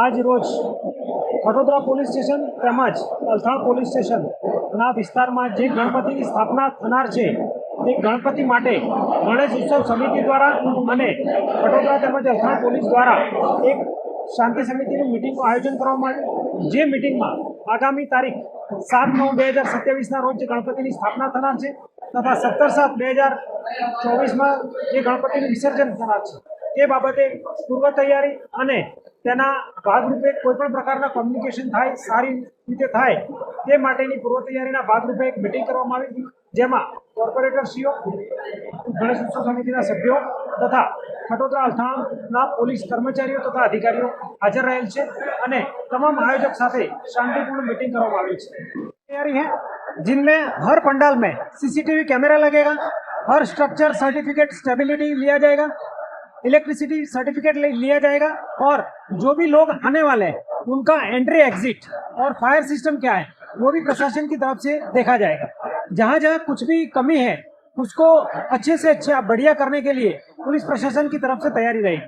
આજ રોજ Vadodara police station તેમજ અલથાણ પોલીસ સ્ટેશનના વિસ્તારમાં જે ગણપતિની સ્થાપના થનાર છે તે ગણપતિ માટે ગણેશ ઉત્સવ સમિતિ દ્વારા અને વડોદરા તેમજ અલથાણ પોલીસ દ્વારા એક શાંતિ સમિતિનું મિટિંગનું આયોજન કરવામાં આવ્યું, જે મિટિંગમાં આગામી તારીખ 7/9/2027ના રોજ જે ગણપતિની સ્થાપના થનાર છે તથા 17/7/2024માં જે ગણપતિનું વિસર્જન થનાર છે તે બાબતે પૂર્વ તૈયારી અને તેના ભાગરૂપે કોઈપણ પ્રકારના કોમ્યુનિકેશન થાય, સારી રીતે થાય તે માટેની પૂર્વ તૈયારીના ભાગરૂપે એક મિટિંગ કરવામાં આવી હતી, જેમાં કોર્પોરેટરશ્રીઓ, ગણેશ ઉત્સવ સમિતિના સભ્યો તથા વડોદરા અલથાણના પોલીસ કર્મચારીઓ તથા અધિકારીઓ હાજર રહેલ છે અને તમામ આયોજક સાથે शांतिपूर्ण मीटिंग કરવામાં આવી છે। तैयारी है जिनमें हर पंडाल में सीसीटीवी कैमरा लगेगा, हर स्ट्रक्चर सर्टिफिकेट स्टेबिलिटी लिया जाएगा, इलेक्ट्रिसिटी सर्टिफिकेट लिया जाएगा और जो भी लोग आने वाले हैं उनका एंट्री एग्जिट और फायर सिस्टम क्या है वो भी प्रशासन की तरफ से देखा जाएगा। जहाँ जहाँ कुछ भी कमी है उसको अच्छे से अच्छा बढ़िया करने के लिए पुलिस प्रशासन की तरफ से तैयारी रहेगी।